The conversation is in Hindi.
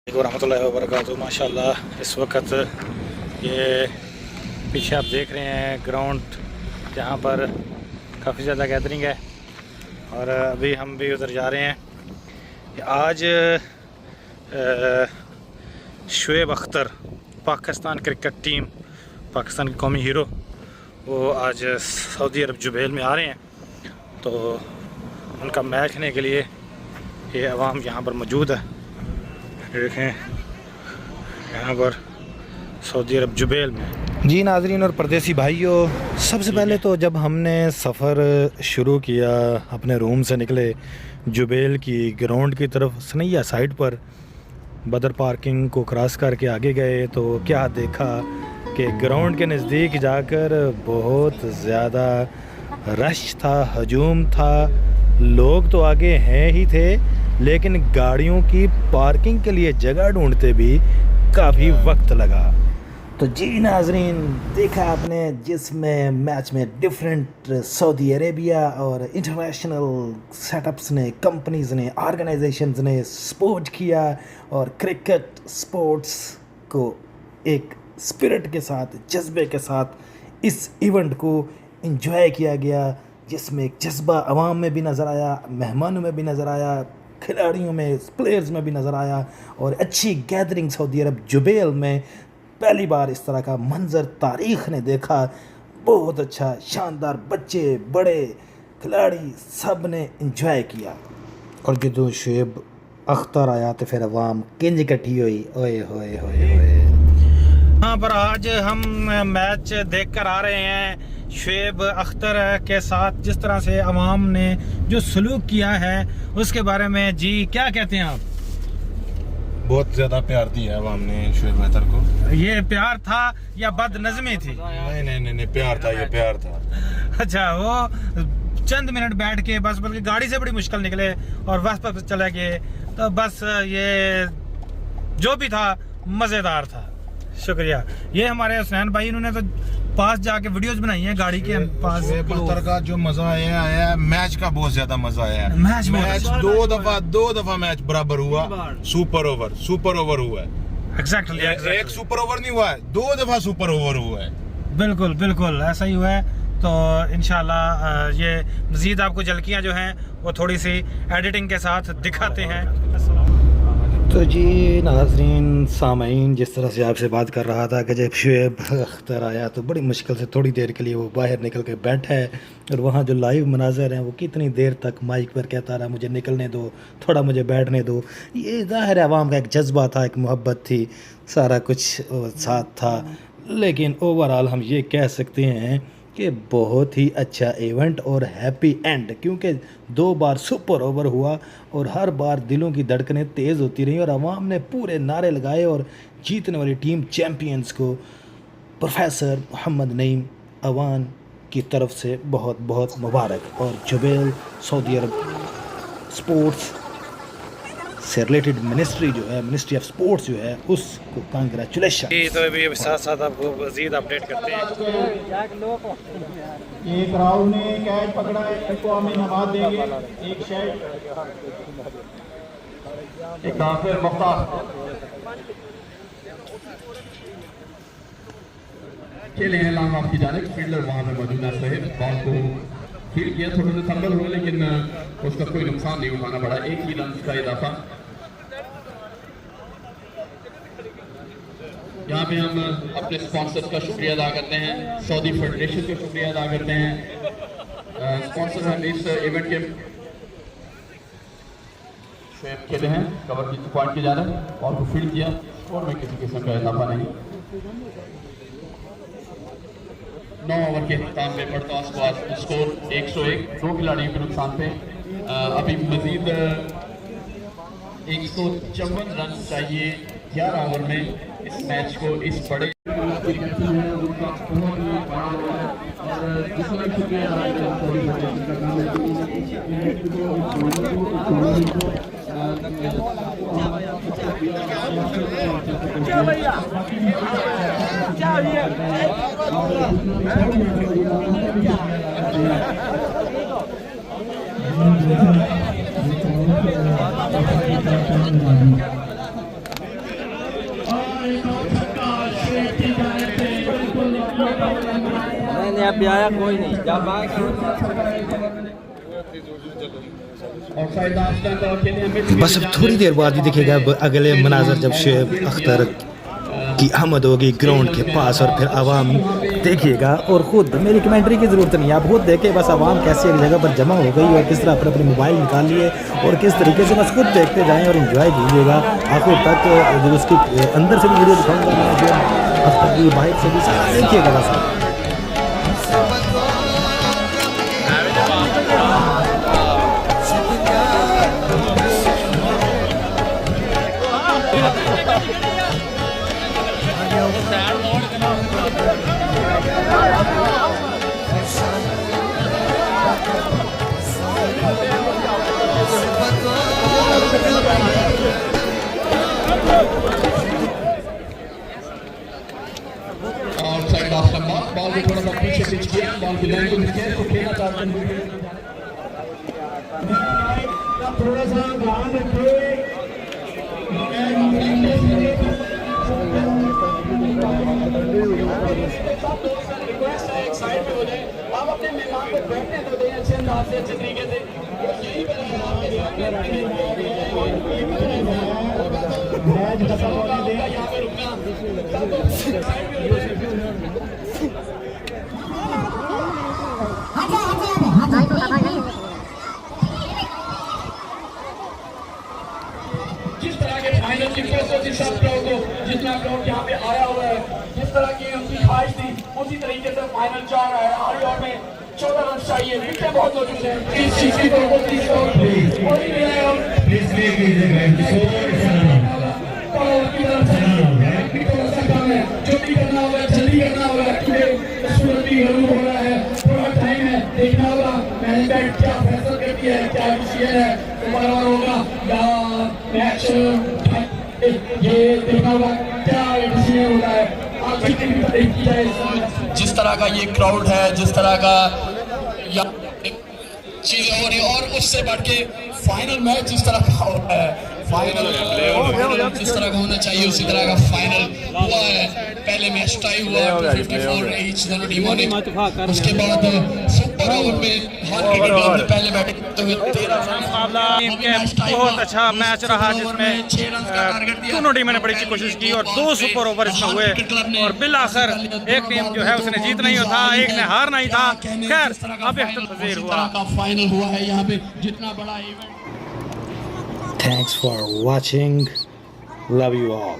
रहमतुल्लाहि व बरकातहू। माशाल्लाह इस वक्त ये पीछे आप देख रहे हैं ग्राउंड जहाँ पर काफ़ी ज़्यादा गैदरिंग है और अभी हम भी उधर जा रहे हैं। आज शुएब अख्तर पाकिस्तान क्रिकेट टीम, पाकिस्तान की कौमी हीरो, वो आज सऊदी अरब जुबैल में आ रहे हैं। तो उनका मैच देखने के लिए ये अवाम यहाँ पर मौजूद है। देखें यहाँ पर सऊदी अरब जुबैल में। जी नाजरीन और परदेसी भाइयों, सबसे पहले तो जब हमने सफ़र शुरू किया, अपने रूम से निकले जुबैल की ग्राउंड की तरफ, सनैया साइड पर बदर पार्किंग को क्रॉस करके आगे गए तो क्या देखा कि ग्राउंड के नज़दीक जाकर बहुत ज़्यादा रश था, हजूम था। लोग तो आगे हैं ही थे, लेकिन गाड़ियों की पार्किंग के लिए जगह ढूंढते भी काफ़ी वक्त लगा। तो जी नाजरीन, देखा आपने जिसमें मैच में डिफरेंट सऊदी अरेबिया और इंटरनेशनल सेटअप्स ने, कंपनीज़ ने, ऑर्गेनाइजेशंस ने सपोर्ट किया और क्रिकेट स्पोर्ट्स को एक स्पिरिट के साथ, जज्बे के साथ इस इवेंट को एंजॉय किया गया, जिसमें एक जज्बा आवाम में भी नज़र आया, मेहमानों में भी नज़र आया, खिलाड़ियों में, प्लेयर्स में भी नज़र आया। और अच्छी गैदरिंग सऊदी अरब जुबैल में पहली बार इस तरह का मंजर तारीख़ ने देखा। बहुत अच्छा, शानदार, बच्चे बड़े खिलाड़ी सब ने इंजॉय किया। और जो शुएब अख्तर आया तो फिर अवाम किंज इकट्ठी हुई, ओए होए होए होए। यहाँ पर आज हम मैच देख कर आ रहे हैं शुएब अख्तर के साथ। जिस तरह से अवाम ने जो सलूक किया है उसके बारे में जी क्या कहते हैं आप? बहुत ज़्यादा प्यार दिया है अवाम ने शुएब अख्तर को। ये प्यार था या बदनज़मी थी? नहीं, प्यार था, ये प्यार था। अच्छा, वो चंद मिनट बैठ के बस, बल्कि गाड़ी से बड़ी मुश्किल निकले और बस पर चले गए। तो बस ये जो भी था मज़ेदार था। शुक्रिया। ये हमारे हुसैन भाई, इन्होंने तो पास जाके वीडियोस बनाई हैं गाड़ी के पास। शुएब अख्तर का जो मजा आया मैच का, बहुत ज्यादा मजा आया। मैच दो दफा मैच बराबर हुआ, सुपर ओवर हुआ है। एग्जैक्टली एक सुपर ओवर नहीं हुआ है, 2 दफा सुपर ओवर हुआ है। बिल्कुल ऐसा ही हुआ है। तो इंशाल्लाह ये मज़ीद आपको झलकियाँ जो हैं वो थोड़ी सी एडिटिंग के साथ दिखाते हैं। तो जी नाजरीन सामीन, जिस तरह से आपसे बात कर रहा था कि जब शुएब अख्तर आया तो बड़ी मुश्किल से थोड़ी देर के लिए वो बाहर निकल के बैठा है। और वहाँ जो लाइव मनाज़र हैं वो कितनी देर तक माइक पर कहता रहा, मुझे निकलने दो, थोड़ा मुझे बैठने दो। ये ज़ाहिर है आवाम का एक जज्बा था, एक मोहब्बत थी, सारा कुछ साथ था। लेकिन ओवरऑल हम ये कह सकते हैं कि बहुत ही अच्छा इवेंट और हैप्पी एंड, क्योंकि 2 बार सुपर ओवर हुआ और हर बार दिलों की धड़कनें तेज़ होती रहीं और आवाम ने पूरे नारे लगाए और जीतने वाली टीम चैम्पियंस को प्रोफेसर मोहम्मद नईम अवान की तरफ से बहुत बहुत मुबारक। और जुबैल सऊदी अरब स्पोर्ट्स से रिलेटेड मिनिस्ट्री जो है, मिनिस्ट्री ऑफ स्पोर्ट्स जो है, उसको कांग्रेचुलेशन। तो अभी साथ साथ आपको मज़ीद अपडेट करते हैं। एक राहुल ने कैच पकड़ा है, इसको हम इनामात देंगे। एक शर्ट, एक काफिर मुख्तार खेले हैं लॉन्ग ऑफ की जानिब। फील्डर वहां पे मौजूद है, सही बॉल को फील्ड किया, थोड़ा सा फंबल हुआ लेकिन उसका कोई नुकसान नहीं उठाना पड़ा। एक ही रन का इजाफा। यहाँ पे हम अपने स्पॉन्सर्स का शुक्रिया अदा करते हैं, सऊदी फेडरेशन का शुक्रिया अदा करते हैं। स्पॉन्सर हैं इस इवेंट के। शुएब खेले हैं कवर की पॉइंट की जानिब, बॉल को फील्ड किया, स्कोर में किसी किस्म का इजाफा नहीं। 9 ओवर के अख्ताम में बढ़ता स्कोर 101, 2 खिलाड़ियों के नुकसान पे। अभी मजीद 154 रन चाहिए 11 ओवर में इस मैच को, इस बड़े अभी आया कोई नहीं, जब आएगा बस अब थोड़ी देर बाद ही दिखेगा अब अगले मनाजर जब शुएब अख्तर की आमद होगी ग्राउंड के पास और फिर आवाम देखिएगा और ख़ुद मेरी कमेंट्री की ज़रूरत नहीं है, आप खुद देखें बस आवाम कैसे एक जगह पर जमा हो गई और किस तरह अपने अपने मोबाइल निकाल लिए और किस तरीके से बस खुद देखते जाएं और इन्जॉय कीजिएगा आखिर तक। जो उसकी अंदर से भी वीडियो दिखाऊँगा मैं, जो अख्तर की बाइक से भी सारा देखिएगा बस। Side of the mark, ball को थोड़ा सा पीछे पिच किया, बॉल की लाइन को नीचे तो खेलना चाहते हैं। थोड़ा सा ध्यान रखिए, रिक्वेस्ट है एक साइड पे हो जाए, आप अपने मेहमान को बैठने तो दें अच्छे अंदाज से, अच्छे तरीके से। यही मैच खत्म होगा, यहाँ पे रुकना जिस तरह के फाइनल की जिस क्राउड को जितना क्राउड यहाँ पे आया हुआ है, जिस तरह की उनकी ख्वाहिश थी उसी तरीके से फाइनल जा रहा है। हर ओवर में 14 रन चाहिए, विकेट बहुत मौजूद है। इस चीज की तो जो भी करना होगा जल्दी करना होगा, सूरज भी गर्म हो रहा है, थोड़ा टाइम है, देखना होगा मैनेजमेंट क्या फैसला करती है, क्या डिसीजन है, बराबर होगा या मैच ये देखना होगा क्या डिसीजन होता है। आज की की जाए जिस तरह का ये क्राउड है, जिस तरह का चीजें हो रही है और उससे बढ़ के फाइनल मैच जिस तरह का हो रहा है, फाइनल जिस तरह का होना चाहिए उसी तरह का फाइनल हुआ है। पहले मैच टाई हुआ 254 ईच दोनों टीमों ने, उसके बाद सुपर ओवर में पहले बैटिंग करते हुए 13 बहुत अच्छा मैच रहा जिसमें दोनों टीमों ने बड़ी अच्छी कोशिश की और 2 सुपर ओवर इसमें हुए और बिलाखिर एक टीम जो है उसने जीतना ही था, एक ने हारना ही था। खैर अब इख्तितार हुआ, फाइनल हुआ है यहाँ पे जितना बड़ा event. Thanks for watching. Love you all.